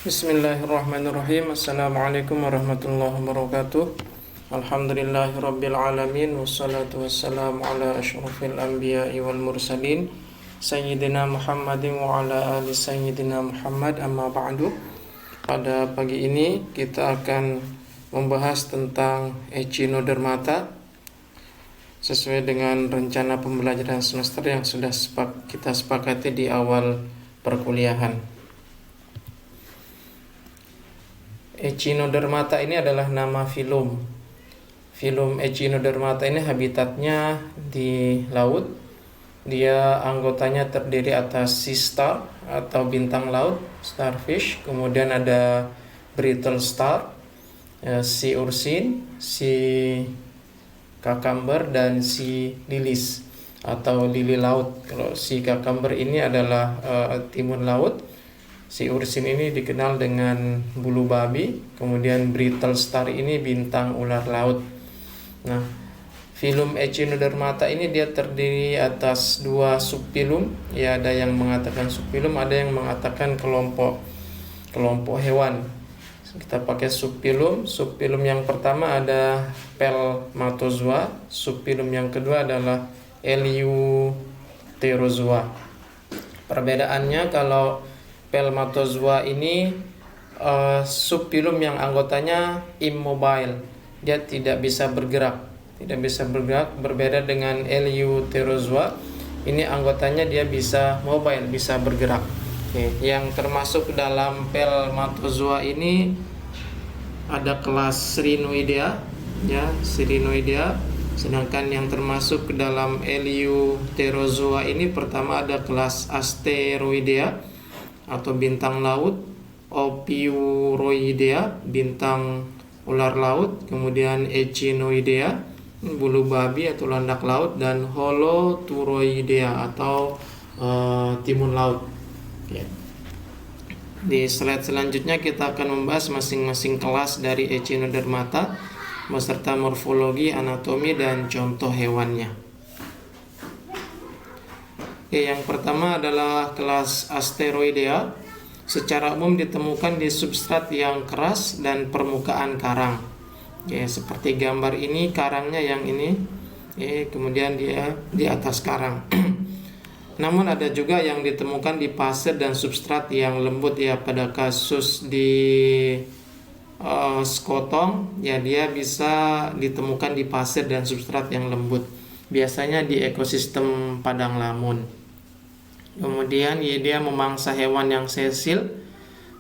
Bismillahirrahmanirrahim. Assalamualaikum warahmatullahi wabarakatuh. Alhamdulillahirabbil alamin wassalatu wassalamu ala asyrafil anbiya'i wal mursalin sayyidina Muhammadin wa ala ali sayyidina Muhammad, amma ba'du. Pada pagi ini kita akan membahas tentang Echinodermata sesuai dengan rencana pembelajaran semester yang sudah kita sepakati di awal perkuliahan. Echinodermata ini adalah nama filum. Filum Echinodermata ini habitatnya di laut. Dia anggotanya terdiri atas sea star atau bintang laut, starfish. Kemudian ada brittle star, sea urchin, sea cucumber, dan sea lilies atau lili laut. Kalau sea cucumber ini adalah timun laut. Si urchin ini dikenal dengan bulu babi, kemudian brittle star ini bintang ular laut. Nah, filum Echinodermata ini dia terdiri atas dua subfilum. Ya, ada yang mengatakan subfilum, ada yang mengatakan kelompok hewan. Kita pakai subfilum. Subfilum yang pertama ada Pelmatozoa, subfilum yang kedua adalah Eleutherozoa. Perbedaannya, kalau Pelmatozoa ini subfilum yang anggotanya immobile, dia tidak bisa bergerak, berbeda dengan Eleutherozoa. Ini anggotanya dia bisa mobile, bisa bergerak. Oke. Yang termasuk dalam Pelmatozoa ini ada kelas Sirenoidea, ya, Sirenoidea. Sedangkan yang termasuk ke dalam Eleutherozoa ini pertama ada kelas Asteroidea atau bintang laut, Ophiuroidea, bintang ular laut, kemudian Echinoidea, bulu babi atau landak laut, dan Holoturoidea atau timun laut. Ya. Di slide selanjutnya kita akan membahas masing-masing kelas dari Echinodermata beserta morfologi, anatomi, dan contoh hewannya. Yang pertama adalah kelas Asteroidea. Secara umum ditemukan di substrat yang keras dan permukaan karang. Seperti gambar ini, karangnya yang ini, kemudian dia di atas karang. Namun ada juga yang ditemukan di pasir dan substrat yang lembut, ya. Pada kasus di sekotong, ya, dia bisa ditemukan di pasir dan substrat yang lembut. Biasanya di ekosistem padang lamun. Kemudian dia memangsa hewan yang sesil.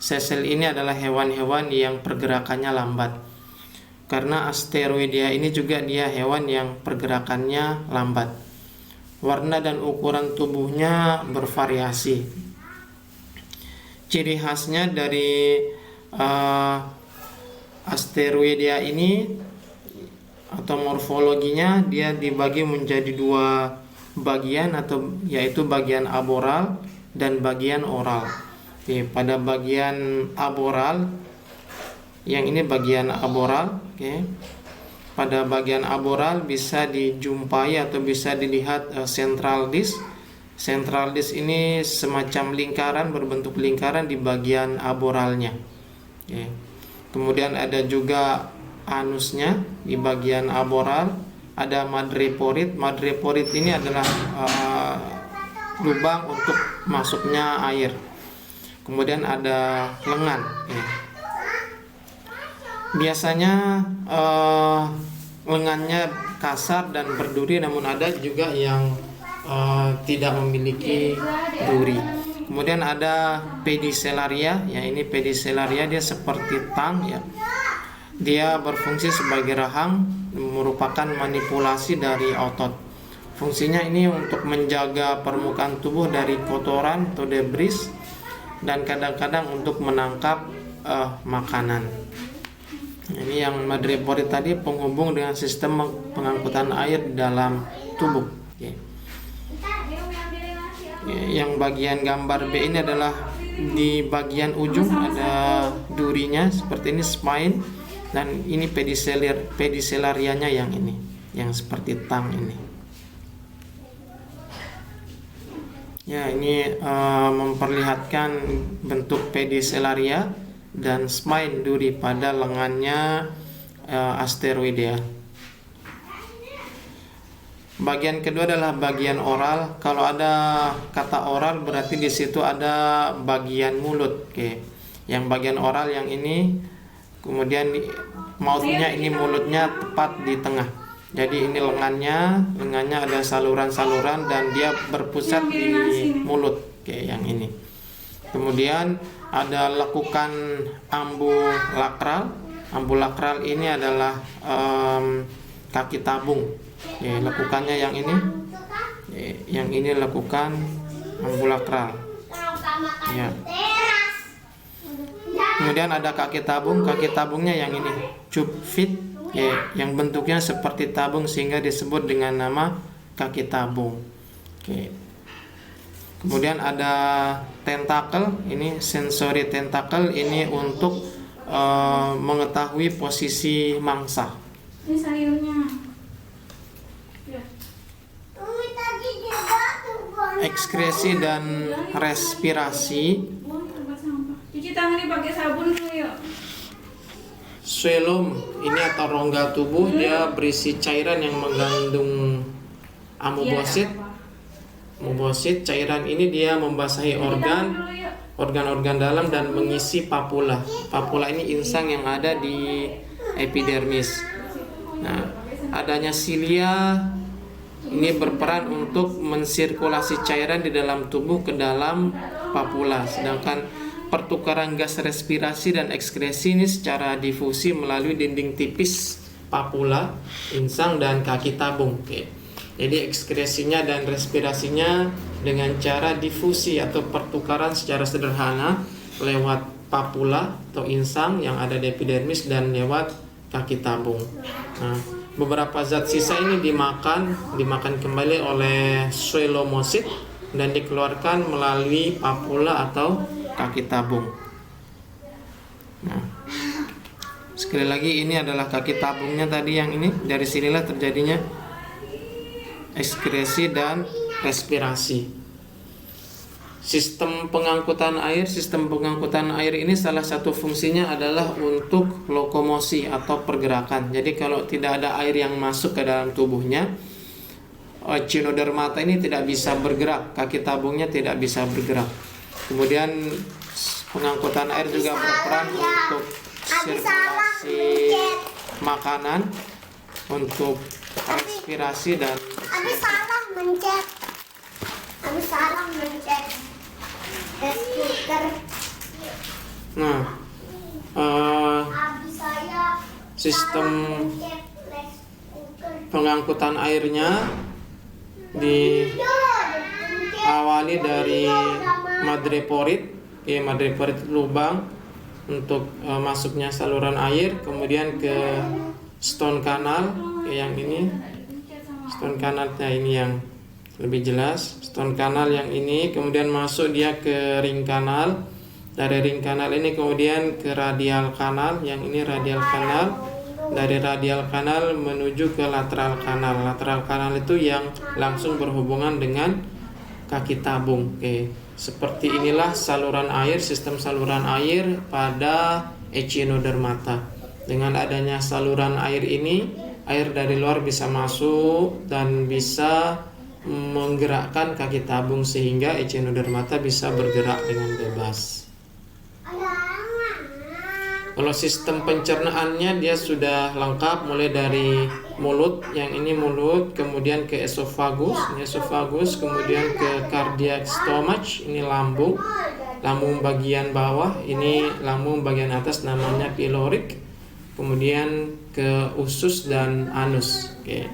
Sesil ini adalah hewan-hewan yang pergerakannya lambat. Karena Asteroidea ini juga dia hewan yang pergerakannya lambat. Warna dan ukuran tubuhnya bervariasi. Ciri khasnya dari Asteroidea ini atau morfologinya, dia dibagi menjadi dua bagian, atau yaitu bagian aboral dan bagian oral. Pada bagian aboral, yang ini bagian aboral, pada bagian aboral bisa dijumpai atau bisa dilihat central disc. Central disc ini semacam lingkaran, berbentuk lingkaran di bagian aboralnya. Kemudian ada juga anusnya di bagian aboral. Ada madreporit. Madreporit ini adalah lubang untuk masuknya air. Kemudian ada lengan. Biasanya lengannya kasar dan berduri, namun ada juga yang tidak memiliki duri. Kemudian ada Pedicelaria. Ya, ini Pedicelaria, dia seperti tang, ya. Dia berfungsi sebagai rahang, merupakan manipulasi dari otot. Fungsinya ini untuk menjaga permukaan tubuh dari kotoran atau debris, dan kadang-kadang untuk menangkap makanan. Ini yang madreporit tadi, penghubung dengan sistem pengangkutan air di dalam tubuh. Yang bagian gambar B ini adalah di bagian ujung ada durinya seperti ini, spine. Dan ini Pedicelarianya yang ini, yang seperti tang ini. Ya, ini memperlihatkan bentuk Pedicelaria. dan spine duri pada lengannya Asteroidea. Bagian kedua adalah bagian oral. Kalau ada kata oral berarti di situ ada bagian mulut. Oke. Yang bagian oral yang ini, kemudian mouthnya ini, mulutnya tepat di tengah. Jadi ini lengannya ada saluran-saluran dan dia berpusat di mulut. Oke, yang ini. Kemudian ada lekukan ambulakral. Ambulakral ini adalah kaki tabung. Ya, lekukannya yang ini. Yang ini lekukan ambulakral. Ya. Kemudian ada kaki tabung. Kaki tabungnya yang ini, tube feet. Ya, yang bentuknya seperti tabung sehingga disebut dengan nama kaki tabung. Oke. Kemudian ada tentakel. Ini sensory tentakel. Ini untuk mengetahui posisi mangsa. Ini sayurnya. Ekskresi dan respirasi. Cuci tangan nih pakai sabun dulu yuk. Xylem ini atau rongga tubuh, dia berisi cairan yang mengandung amoebosit. Amoebosit, cairan ini dia membasahi organ-organ dalam dan mengisi papula. Papula ini insang yang ada di epidermis. Nah, adanya silia ini berperan untuk mensirkulasi cairan di dalam tubuh ke dalam papula. Sedangkan pertukaran gas respirasi dan ekskresi ini secara difusi melalui dinding tipis papula, insang, dan kaki tabung. Oke. Jadi ekskresinya dan respirasinya dengan cara difusi atau pertukaran secara sederhana lewat papula atau insang yang ada di epidermis dan lewat kaki tabung. Nah, beberapa zat sisa ini dimakan kembali oleh coelomosit dan dikeluarkan melalui papula atau kaki tabung. Nah, sekali lagi ini adalah kaki tabungnya tadi yang ini. Dari sinilah terjadinya ekskresi dan respirasi. Sistem pengangkutan air ini salah satu fungsinya adalah untuk lokomosi atau pergerakan. Jadi kalau tidak ada air yang masuk ke dalam tubuhnya, echinodermata ini tidak bisa bergerak, kaki tabungnya tidak bisa bergerak. Kemudian pengangkutan air juga berperan untuk sirkulasi makanan, untuk respirasi dan Nah, sistem pengangkutan airnya diawali dari madreporit. Madreporit lubang untuk masuknya saluran air, kemudian ke stone canal, yang ini stone canalnya ini yang lebih jelas, stone canal yang ini, kemudian masuk dia ke ring canal. Dari ring canal ini kemudian ke radial canal, yang ini radial canal. Dari radial canal menuju ke lateral canal. Lateral canal itu yang langsung berhubungan dengan kaki tabung. Oke, seperti inilah saluran air, sistem saluran air pada echinodermata. Dengan adanya saluran air ini, air dari luar bisa masuk dan bisa menggerakkan kaki tabung sehingga echinodermata bisa bergerak dengan bebas. Kalau sistem pencernaannya dia sudah lengkap, mulai dari mulut, yang ini mulut, kemudian ke esofagus, kemudian ke cardiac stomach, ini lambung bagian bawah, ini lambung bagian atas namanya pyloric, kemudian ke usus dan anus. Oke.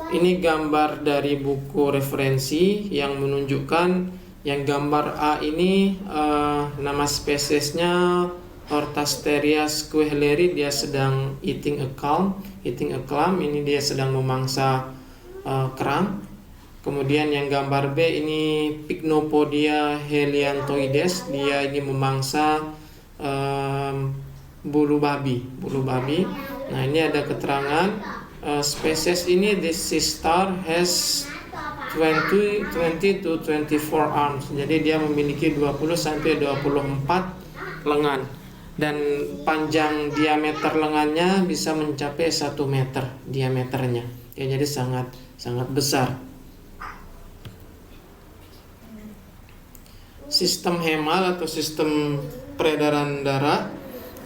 Ini gambar dari buku referensi yang menunjukkan yang gambar A ini nama spesiesnya Orthasteria squehleri, dia sedang eating a clam. Ini dia sedang memangsa kerang. Kemudian yang gambar B ini Pycnopodia heliantoides, dia ini memangsa bulu babi. Nah, ini ada keterangan spesies ini, this sea star has 20 to 24 arms. Jadi dia memiliki 20 sampai 24 lengan, dan panjang diameter lengannya bisa mencapai 1 meter diameternya. Ya, jadi sangat besar. Sistem hemal atau sistem peredaran darah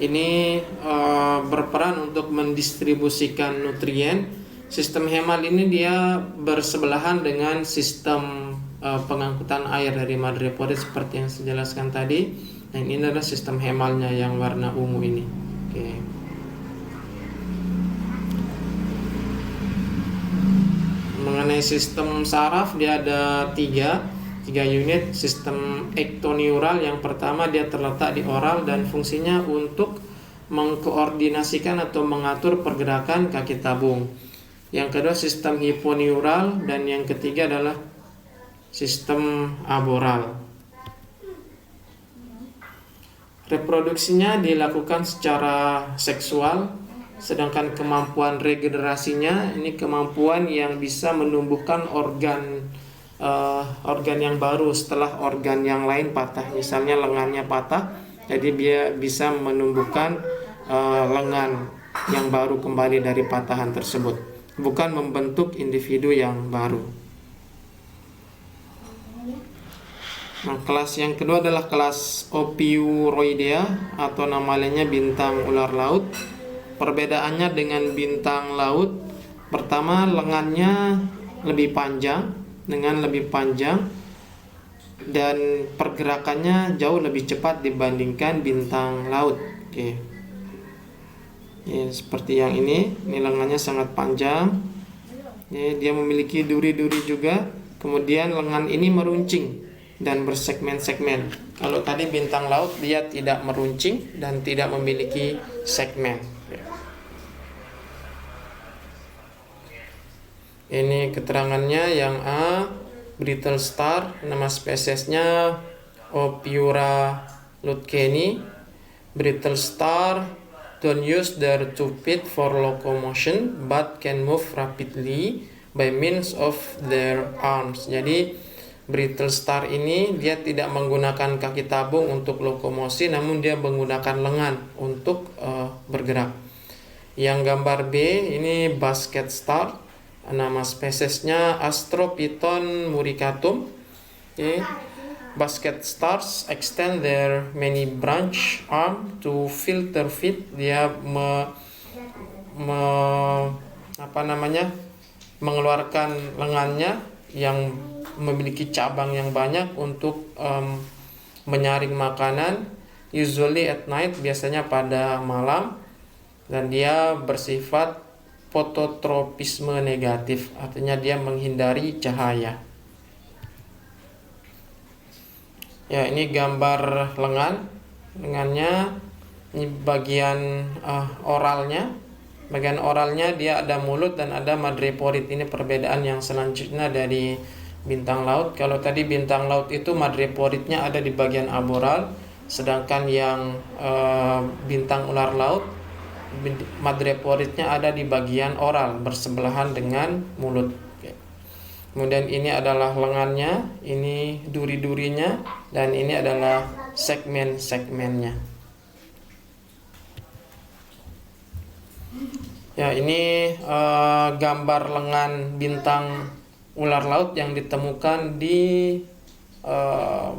ini berperan untuk mendistribusikan nutrien. Sistem hemal ini dia bersebelahan dengan sistem pengangkutan air dari madreporit seperti yang saya jelaskan tadi. Dan ini adalah sistem hemalnya yang warna ungu ini. Oke. Mengenai sistem saraf, dia ada tiga unit. Sistem ektoneural yang pertama dia terletak di oral dan fungsinya untuk mengkoordinasikan atau mengatur pergerakan kaki tabung. Yang kedua sistem hiponeural, dan yang ketiga adalah sistem aboral. Reproduksinya dilakukan secara seksual, sedangkan kemampuan regenerasinya ini kemampuan yang bisa menumbuhkan organ yang baru setelah organ yang lain patah. Misalnya lengannya patah, jadi dia bisa menumbuhkan lengan yang baru kembali dari patahan tersebut, bukan membentuk individu yang baru. Nah, kelas yang kedua adalah kelas Ophiuroidea atau nama lainnya bintang ular laut. Perbedaannya dengan bintang laut, pertama lengannya lebih panjang dan pergerakannya jauh lebih cepat dibandingkan bintang laut. Oke. Ya, seperti yang ini lengannya sangat panjang. Ya, dia memiliki duri-duri juga. Kemudian lengan ini meruncing dan bersegmen-segmen. Kalau tadi bintang laut dia tidak meruncing dan tidak memiliki segmen. Ini keterangannya. Yang A, brittle star, nama spesiesnya Ophiura lutkeni. Brittle star don't use their 2 feet for locomotion but can move rapidly by means of their arms. Jadi brittle star ini dia tidak menggunakan kaki tabung untuk lokomosi, namun dia menggunakan lengan untuk bergerak. Yang gambar B ini basket star, nama spesiesnya Astropithon muricatum. Okay. Basket stars extend their many branch arm to filter feed. Dia mengeluarkan lengannya yang memiliki cabang yang banyak untuk menyaring makanan, usually at night, biasanya pada malam, dan dia bersifat fototropisme negatif, artinya dia menghindari cahaya. Ya, ini gambar lengannya, ini bagian oralnya. Bagian oralnya dia ada mulut dan ada madreporit. Ini perbedaan yang selanjutnya dari bintang laut. Kalau tadi bintang laut itu madreporitnya ada di bagian aboral, sedangkan yang bintang ular laut madreporitnya ada di bagian oral bersebelahan dengan mulut. Kemudian ini adalah lengannya, ini duri-durinya, dan ini adalah segmen-segmennya. Ya, ini gambar lengan bintang ular laut yang ditemukan di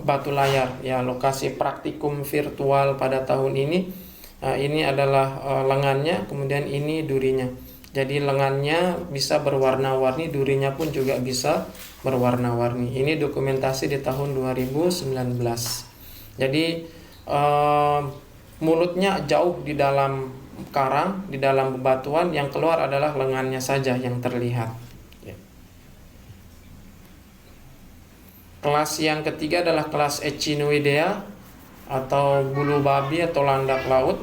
Batu Layar, ya, lokasi praktikum virtual pada tahun ini. Ini adalah lengannya, kemudian ini durinya. Jadi lengannya bisa berwarna-warni, durinya pun juga bisa berwarna-warni. Ini dokumentasi di tahun 2019. Jadi mulutnya jauh di dalam karang, di dalam bebatuan, yang keluar adalah lengannya saja yang terlihat. Kelas yang ketiga adalah kelas Echinoidea atau bulu babi atau landak laut.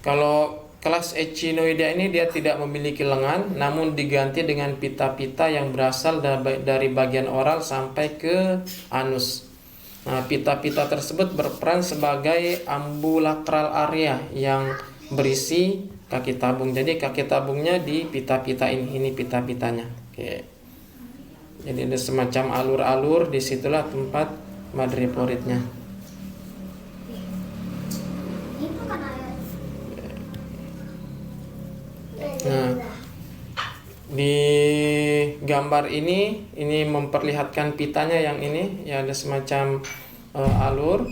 Kalau kelas Echinoidea ini dia tidak memiliki lengan, namun diganti dengan pita-pita yang berasal dari bagian oral sampai ke anus. Nah, pita-pita tersebut berperan sebagai ambulacral area yang berisi kaki tabung. Jadi kaki tabungnya di pita-pita ini pita-pitanya. Oke. Jadi ada semacam alur-alur, disitulah tempat madreporitnya. Nah, di gambar ini memperlihatkan pitanya yang ini, ya ada semacam alur.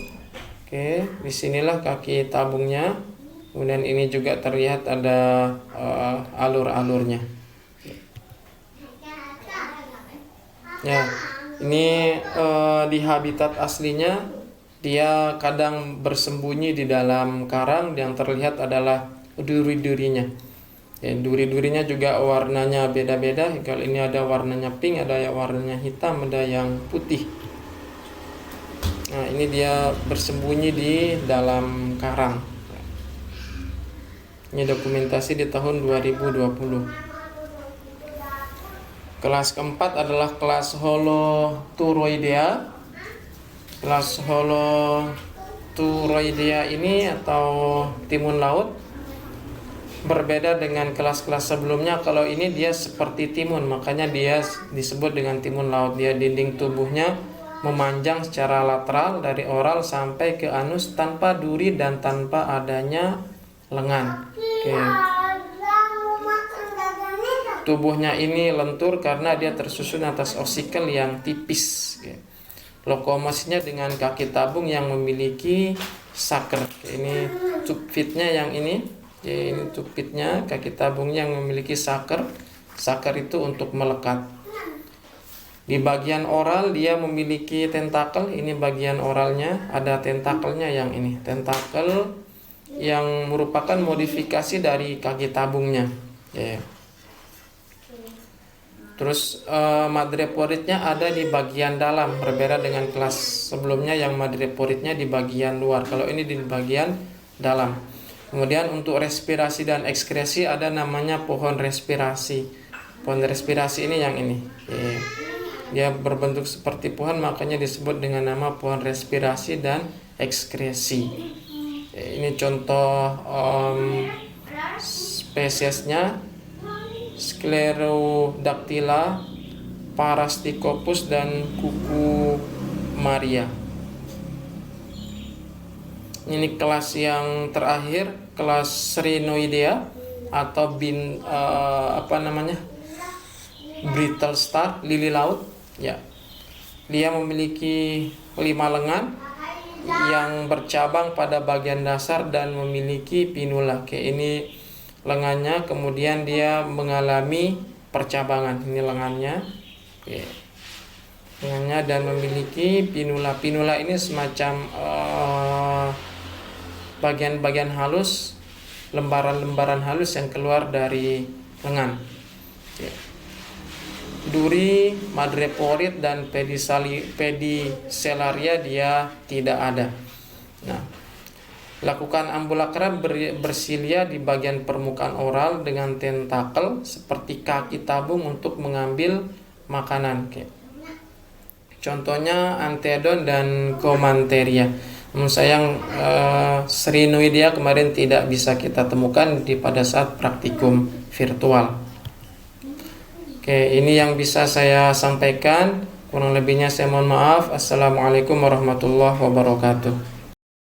Oke, disinilah kaki tabungnya. Kemudian ini juga terlihat ada alur-alurnya. Ya, ini di habitat aslinya dia kadang bersembunyi di dalam karang, yang terlihat adalah duri-durinya. Ya, duri-durinya juga warnanya beda-beda. Kalau ini ada warnanya pink, ada yang warnanya hitam, ada yang putih. Nah, ini dia bersembunyi di dalam karang. Ini dokumentasi di tahun 2020. Kelas keempat adalah kelas Holoturoidea. Kelas Holoturoidea ini atau timun laut berbeda dengan kelas-kelas sebelumnya. Kalau ini dia seperti timun, makanya dia disebut dengan timun laut. Dia dinding tubuhnya memanjang secara lateral dari oral sampai ke anus tanpa duri dan tanpa adanya lengan. Oke. Tubuhnya ini lentur karena dia tersusun atas osikel yang tipis. Lokomosinya dengan kaki tabung yang memiliki saker. Ini tube feednya yang ini. Ya, ini tube feednya, kaki tabungnya yang memiliki saker. Saker itu untuk melekat. Di bagian oral dia memiliki tentakel. Ini bagian oralnya, ada tentakelnya yang ini. Tentakel yang merupakan modifikasi dari kaki tabungnya. Ya. Terus madreporitnya ada di bagian dalam, berbeda dengan kelas sebelumnya yang madreporitnya di bagian luar. Kalau ini di bagian dalam. Kemudian untuk respirasi dan ekskresi ada namanya pohon respirasi. Pohon respirasi ini yang ini. Dia berbentuk seperti pohon, makanya disebut dengan nama pohon respirasi dan ekskresi. Ini contoh spesiesnya. Sclerodactyla, Parasticopus dan kuku Maria. Ini kelas yang terakhir, kelas Serenoidea atau brittle star, lili laut. Ya, dia memiliki 5 lengan yang bercabang pada bagian dasar dan memiliki pinula. Oke, ini lengannya, kemudian dia mengalami percabangan. Ini lengannya. Oke. Lengannya dan memiliki pinula. Pinula ini semacam bagian-bagian halus, lembaran-lembaran halus yang keluar dari lengan. Oke. Duri, madreporit dan pedicelaria dia tidak ada. Nah, lakukan ambulakra bersilia di bagian permukaan oral dengan tentakel seperti kaki tabung untuk mengambil makanan. Contohnya Antedon dan Comanteria. Namun sayang Serenoidea kemarin tidak bisa kita temukan pada saat praktikum virtual. Oke, ini yang bisa saya sampaikan. Kurang lebihnya saya mohon maaf. Assalamualaikum warahmatullahi wabarakatuh.